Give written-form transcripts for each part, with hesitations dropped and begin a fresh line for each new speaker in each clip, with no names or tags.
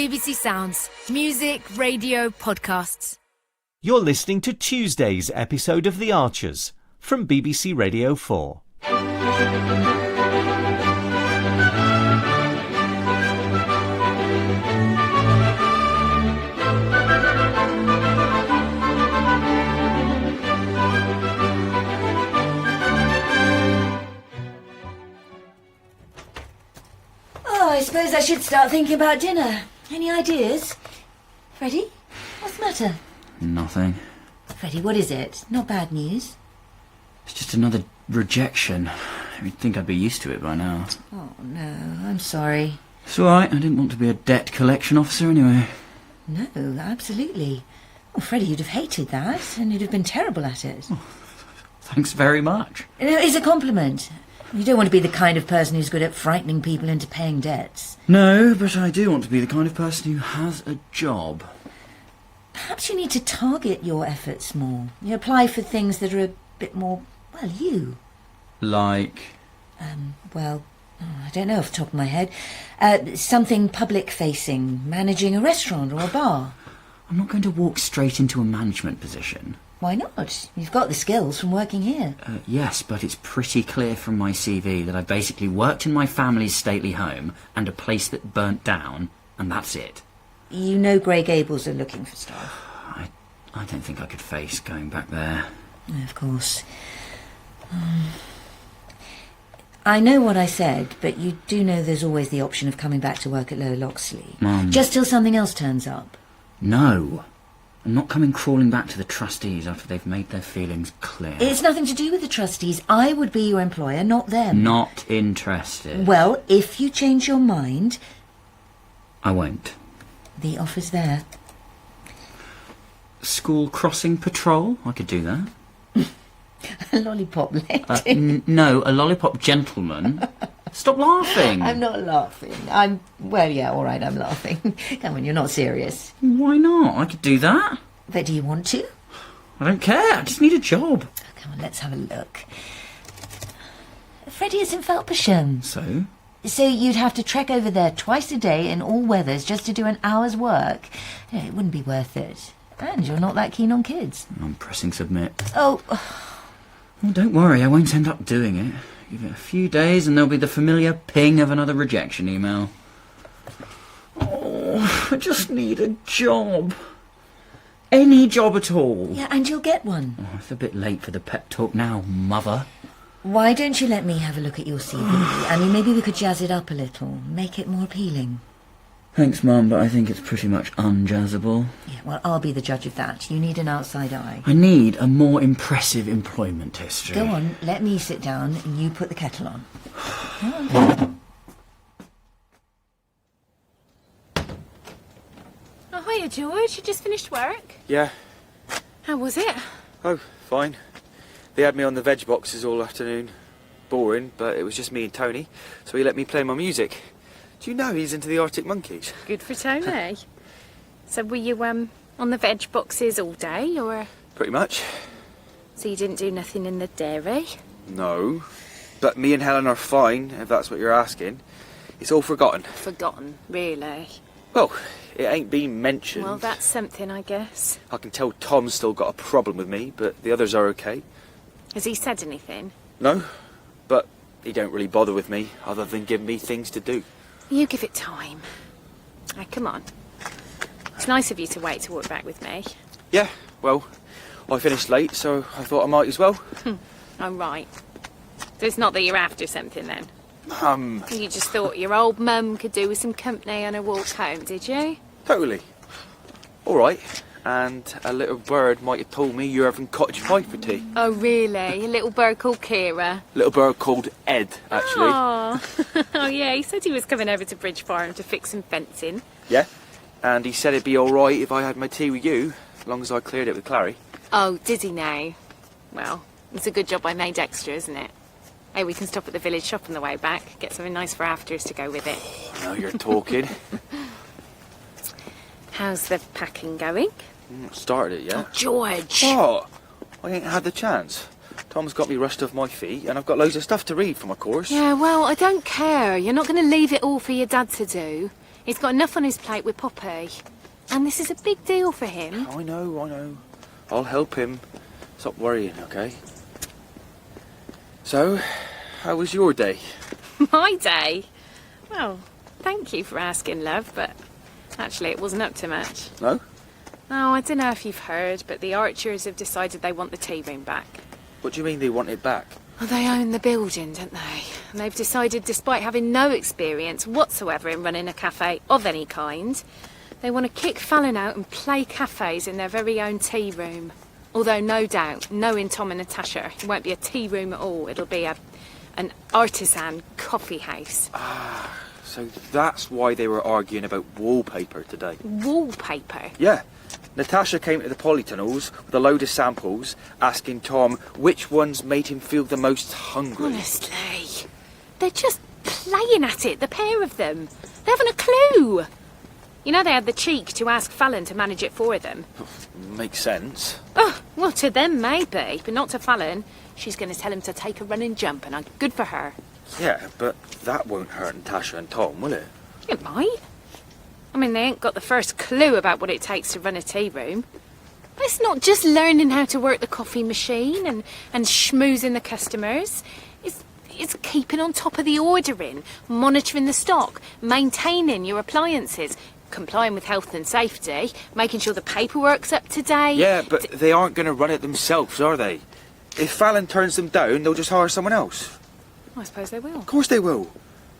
BBC Sounds. Music, radio, podcasts.
You're listening to Tuesday's episode of The Archers from BBC Radio 4.
I suppose I should start thinking about dinner. Any ideas? Freddie, what's the matter?
Nothing.
Freddie, what is it? Not bad news?
It's just another rejection. You'd think I'd be used to it by now.
Oh, no, I'm sorry.
It's all right. I didn't want to be a debt collection officer anyway.
No, absolutely. Oh, Freddie, you'd have hated that, and you'd have been terrible at it.
Oh, thanks very much.
No, it's a compliment. You don't want to be the kind of person who's good at frightening people into paying debts.
No, but I do want to be the kind of person who has a job.
Perhaps you need to target your efforts more. You apply for things that are a bit more, well, you.
Like?
I don't know off the top of my head. Something public-facing, managing a restaurant or a bar.
I'm not going to walk straight into a management position.
Why not? You've got the skills from working here.
Yes, but it's pretty clear from my CV that I basically worked in my family's stately home and a place that burnt down, and that's it.
You know Grey Gables are looking for staff.
I don't think I could face going back there.
Of course. I know what I said, but you do know there's always the option of coming back to work at Lower Loxley.
Mum.
Just till something else turns up.
No. I'm not coming crawling back to the trustees after they've made their feelings clear.
It's nothing to do with the trustees. I would be your employer, not them.
Not interested.
Well, if you change your mind...
I won't.
The offer's there.
School crossing patrol? I could do that.
A lollipop lady.
No, a lollipop gentleman. Stop laughing.
I'm not laughing. Well, yeah, all right, I'm laughing. Come on, you're not serious.
Why not? I could do that.
But do you want to?
I don't care. I just need a job.
Oh, come on, let's have a look. Freddie is in Felpersham.
So?
So you'd have to trek over there twice a day in all weathers just to do an hour's work. It wouldn't be worth it. And you're not that keen on kids.
I'm pressing submit.
Oh.
Well, don't worry, I won't end up doing it. Give it a few days and there'll be the familiar ping of another rejection email. Oh, I just need a job. Any job at all.
Yeah, and you'll get one.
Oh, it's a bit late for the pep talk now, mother.
Why don't you let me have a look at your CV? I mean, maybe we could jazz it up a little, make it more appealing.
Thanks, Mum, but I think it's pretty much unjazzable.
Yeah, well, I'll be the judge of that. You need an outside eye.
I need a more impressive employment history.
Go on, let me sit down and you put the kettle on. Come on.
Oh, hiya, George. You just finished work?
Yeah.
How was it?
Oh, fine. They had me on the veg boxes all afternoon. Boring, but it was just me and Tony, so he let me play my music. Do you know he's into the Arctic Monkeys?
Good for Tony. So were you on the veg boxes all day, or...?
Pretty much.
So you didn't do nothing in the dairy?
No. But me and Helen are fine, if that's what you're asking. It's all forgotten.
Forgotten, really?
Well, it ain't been mentioned.
Well, that's something, I guess.
I can tell Tom's still got a problem with me, but the others are okay.
Has he said anything?
No, but he don't really bother with me, other than give me things to do.
You give it time. Oh, come on. It's nice of you to wait to walk back with me.
Yeah, well, I finished late, so I thought I might as well.
Oh, right. So it's not that you're after something, then?
You
You just thought your old mum could do with some company on her walk home, did you?
Totally. All right. And a little bird might have told me you're having cottage pie for tea.
Oh, really? A little bird called Kira?
Little bird called Ed, actually.
Oh. Oh, yeah, he said he was coming over to Bridge Farm to fix some fencing.
Yeah. And he said it'd be all right if I had my tea with you, as long as I cleared it with Clary.
Oh, did he now? Well, it's a good job I made extra, isn't it? Hey, we can stop at the village shop on the way back, get something nice for afters to go with it.
Now you're talking.
How's the packing going?
Started it, yeah?
Oh, George!
What? I ain't had the chance. Tom's got me rushed off my feet, and I've got loads of stuff to read for my course.
Yeah, well, I don't care. You're not going to leave it all for your dad to do. He's got enough on his plate with Poppy. And this is a big deal for him.
I know. I'll help him. Stop worrying, okay? So, how was your day?
My day? Well, thank you for asking, love, but actually it wasn't up to much.
No?
Oh, I don't know if you've heard, but the Archers have decided they want the tea room back.
What do you mean they want it back?
Well, they own the building, don't they? And they've decided, despite having no experience whatsoever in running a cafe of any kind, they want to kick Fallon out and play cafes in their very own tea room. Although, no doubt, knowing Tom and Natasha, it won't be a tea room at all. It'll be an artisan coffee house.
So that's why they were arguing about wallpaper today.
Wallpaper?
Yeah. Natasha came to the polytunnels with a load of samples, asking Tom which ones made him feel the most hungry.
Honestly, they're just playing at it, the pair of them. They haven't a clue. You know, they had the cheek to ask Fallon to manage it for them.
Makes sense.
Oh, well, to them maybe, but not to Fallon. She's going to tell him to take a running jump, and good for her.
Yeah, but that won't hurt Natasha and Tom, will it?
It might. I mean, they ain't got the first clue about what it takes to run a tea room. It's not just learning how to work the coffee machine and schmoozing the customers. It's keeping on top of the ordering, monitoring the stock, maintaining your appliances, complying with health and safety, making sure the paperwork's up to date.
Yeah, but they aren't going to run it themselves, are they? If Fallon turns them down, they'll just hire someone else.
I suppose they will.
Of course they will.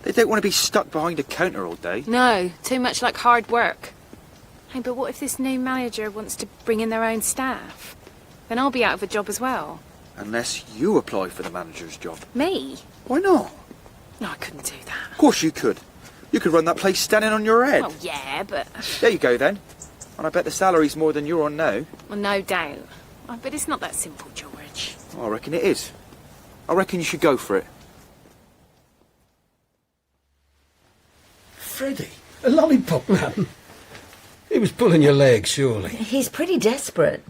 They don't want to be stuck behind a counter all day.
No, too much like hard work. Hey, but what if this new manager wants to bring in their own staff? Then I'll be out of a job as well.
Unless you apply for the manager's job.
Me?
Why not?
No, I couldn't do that.
Of course you could. You could run that place standing on your head.
Well, yeah, but...
There you go then. And I bet the salary's more than you're on now.
Well, no doubt. Oh, but it's not that simple, George.
I reckon it is. I reckon you should go for it.
Freddie, a lollipop man. He was pulling your leg, surely.
He's pretty desperate.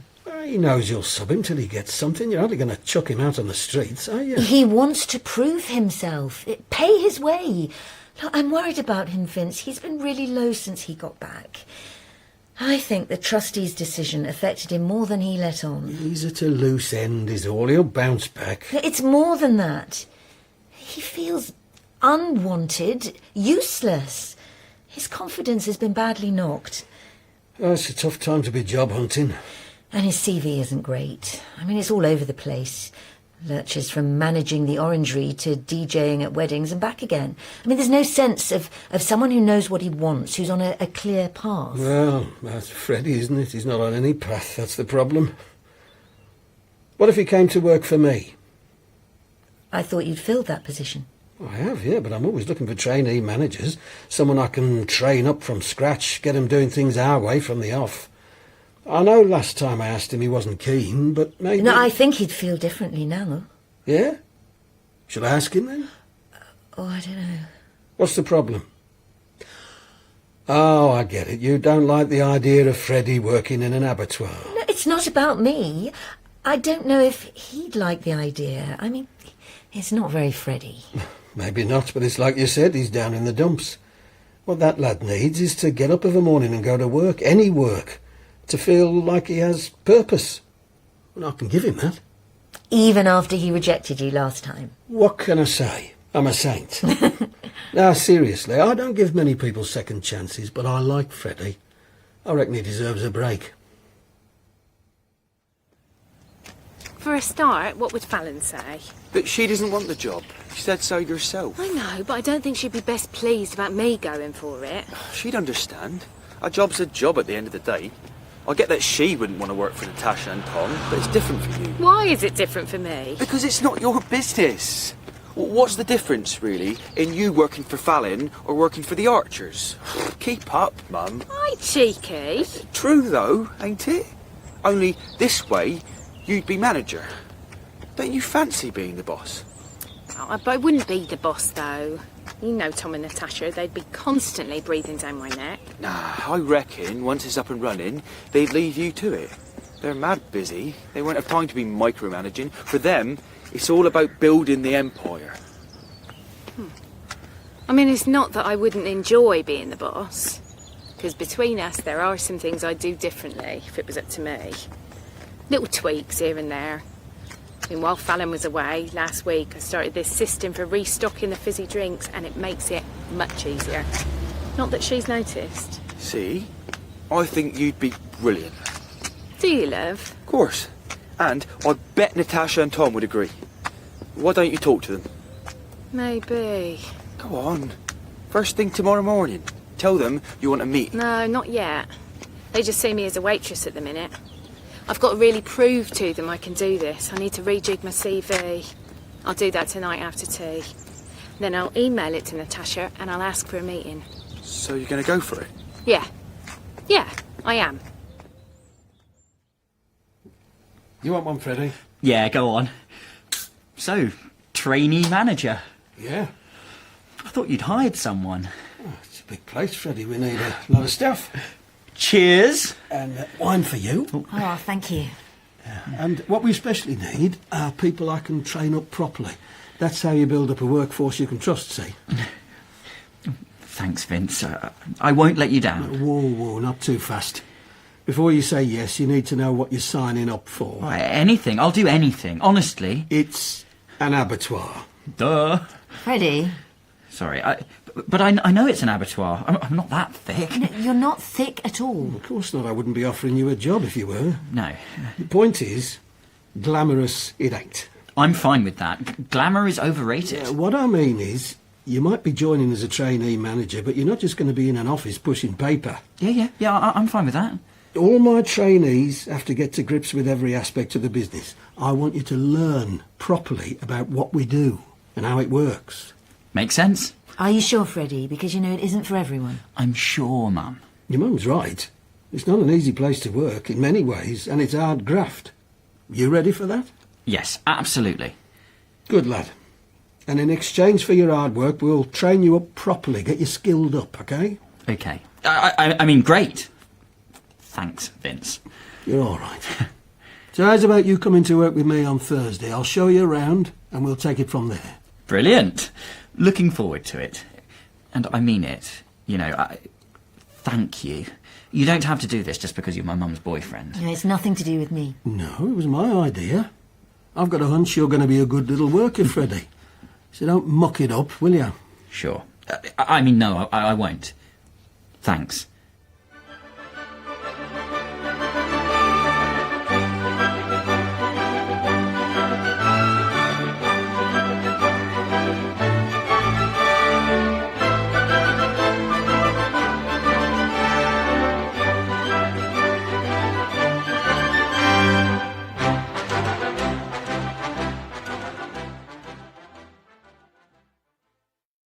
He knows you'll sub him till he gets something. You're hardly going to chuck him out on the streets, are you?
He wants to prove himself. Pay his way. Look, I'm worried about him, Vince. He's been really low since he got back. I think the trustee's decision affected him more than he let on.
He's at a loose end, is all. He'll bounce back.
It's more than that. He feels unwanted, useless. His confidence has been badly knocked.
Oh, it's a tough time to be job hunting.
And his CV isn't great. I mean, it's all over the place. Lurches from managing the Orangery to DJing at weddings and back again. I mean, there's no sense of someone who knows what he wants, who's on a clear path.
Well, that's Freddie, isn't it? He's not on any path, that's the problem. What if he came to work for me?
I thought you'd filled that position.
I have, yeah, but I'm always looking for trainee managers. Someone I can train up from scratch, get him doing things our way from the off. I know last time I asked him he wasn't keen, but maybe...
No, I think he'd feel differently now.
Yeah? Shall I ask him then?
Oh, I don't know.
What's the problem? Oh, I get it. You don't like the idea of Freddie working in an abattoir.
No, it's not about me. I don't know if he'd like the idea. I mean, it's not very Freddie.
Maybe not, but it's like you said, he's down in the dumps. What that lad needs is to get up of a morning and go to work, any work, to feel like he has purpose. And I can give him that.
Even after he rejected you last time.
What can I say? I'm a saint. Now, seriously, I don't give many people second chances, but I like Freddie. I reckon he deserves a break.
For a start, what would Fallon say?
But she doesn't want the job. She said so yourself.
I know, but I don't think she'd be best pleased about me going for it.
She'd understand. A job's a job at the end of the day. I get that she wouldn't want to work for Natasha and Tom, but it's different for you.
Why is it different for me?
Because it's not your business. What's the difference, really, in you working for Fallon or working for the Archers? Keep up, Mum.
Hi, cheeky.
True, though, ain't it? Only this way, you'd be manager. Don't you fancy being the boss?
Oh, I wouldn't be the boss, though. You know Tom and Natasha, they'd be constantly breathing down my neck.
Nah, I reckon once it's up and running, they'd leave you to it. They're mad busy. They won't have time to be micromanaging. For them, it's all about building the empire.
I mean, it's not that I wouldn't enjoy being the boss. Because between us, there are some things I'd do differently if it was up to me. Little tweaks here and there. I mean, while Fallon was away, last week I started this system for restocking the fizzy drinks, and it makes it much easier. Not that she's noticed.
See? I think you'd be brilliant.
Do you, love?
Of course. And I bet Natasha and Tom would agree. Why don't you talk to them?
Maybe.
Go on. First thing tomorrow morning. Tell them you want to meet.
No, not yet. They just see me as a waitress at the minute. I've got to really prove to them I can do this. I need to rejig my CV. I'll do that tonight after tea. Then I'll email it to Natasha and I'll ask for a meeting.
So you're going to go for it?
Yeah. Yeah, I am.
You want one, Freddie?
Yeah, go on. So, trainee manager.
Yeah.
I thought you'd hired someone.
Oh, it's a big place, Freddie. We need a lot of stuff.
Cheers.
And wine for you.
Oh, thank you.
And what we especially need are people I can train up properly. That's how you build up a workforce you can trust, see?
Thanks, Vince. I won't let you down.
Whoa, not too fast. Before you say yes, you need to know what you're signing up for.
Right, anything. I'll do anything. Honestly.
It's an abattoir.
Duh.
Freddie,
Sorry, but I know it's an abattoir. I'm not that thick.
you're not thick at all.
Of course not. I wouldn't be offering you a job if you were.
No.
The point is, glamorous it ain't.
I'm fine with that. Glamour is overrated.
What I mean is, you might be joining as a trainee manager, but you're not just going to be in an office pushing paper.
Yeah, I'm fine with that.
All my trainees have to get to grips with every aspect of the business. I want you to learn properly about what we do and how it works.
Makes sense?
Are you sure, Freddie? Because, you know, it isn't for everyone.
I'm sure, Mum.
Your mum's right. It's not an easy place to work in many ways, and it's hard graft. You ready for that?
Yes, absolutely.
Good lad. And in exchange for your hard work, we'll train you up properly, get you skilled up, OK?
Okay. I mean, great. Thanks, Vince.
You're all right. So how's about you coming to work with me on Thursday? I'll show you around, and we'll take it from there.
Brilliant. Looking forward to it. And I mean it. You know, thank you. You don't have to do this just because you're my mum's boyfriend.
You know, it's nothing to do with me.
No, it was my idea. I've got a hunch you're going to be a good little worker, Freddie. So don't muck it up, will you?
Sure. I mean, no, I won't. Thanks.